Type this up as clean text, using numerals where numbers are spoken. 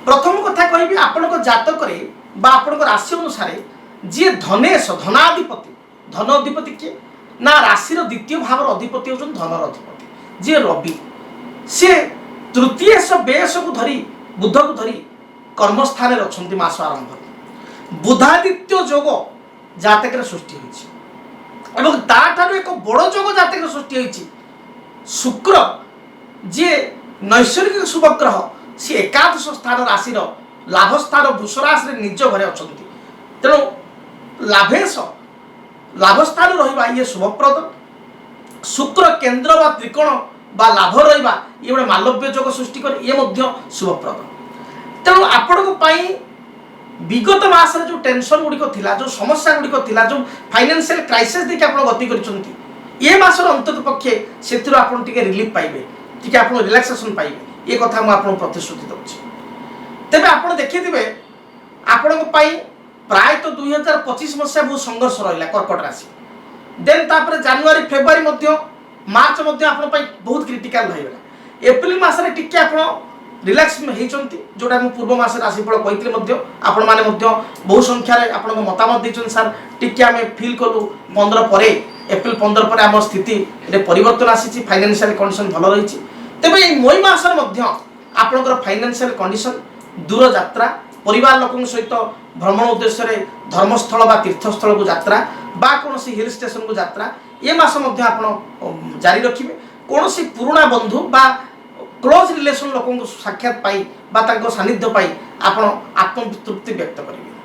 प्रथम कथा कहि आपण जातक बा आपण राशि अनुसार जी धनेश धनाधिपति धन अधिपति किए ना राशि द्वितीय भाव अधिपति होचन धनर अधिपति जी रवि सी तृतीय बेश को धरी बुध को धरी कर्मस्थान अच्छा मास आरंभ बुधादित्य जोग जातक सृष्टि होती ताठार एक बड़ जोग जातक सृष्टि होती शुक्र जी नैसर्गिक शुभग्रह सी एकादश स्थान राशि लाभ स्थान वृष राशि निज घरे अच्छा तेणु लाभेश लाभ स्थान रहा ये शुभप्रद शुक्र केन्द्र बा त्रिकोण बा लाभ रहा ये गोटे मालव्य जोग सृष्टि कर ये शुभप्रद तेणु आपण विगत मास जो टेंशन गुड़िक थिला जो समस्या गुड़िक थिला जो फाइनेंशियल क्राइसिस देखिए आप गति करछंती ये मासर अंतत पक्षे से रिलीफ पाइबे टी आप रिलैक्सेशन पाइबे ये कथा मुझे प्रतिश्रुति दूसरी तेज आप देखिए आपण प्राय तो 2025 मसीहा बहुत संघर्ष रहा कर्कट राशि देन तापर जानुआरी फेब्रुआरी मार्च बहुत क्रिटिकल रहीगला एप्रिल मसरे टिके आप रिलैक्स होती जोटा मुझे पूर्व मास राशिफल कही आपण मैंने बहु संख्यार आप मतामत देते सार टिके आम फिल कलु 15 पर एप्रिल 15 पर आम स्थिति परिवर्तन आसी फाइनेंशियल कंडीशन भल रही तेज ये मई मसर आपंकर फाइनेंशियल कंडीशन दूर यात्रा परिवार लोकों सहित भ्रमण उद्देश्य धर्मस्थल बा तीर्थस्थल को यात्रा बा कौन हिल स्टेशन को यात्रा ये मास आप जारी रखिए कौन पुराणा बंधु बा क्लोज रिलेशन लोकों साक्षात पाई बा सानिध्य पाई आप आत्मतृप्ति व्यक्त करेंगे।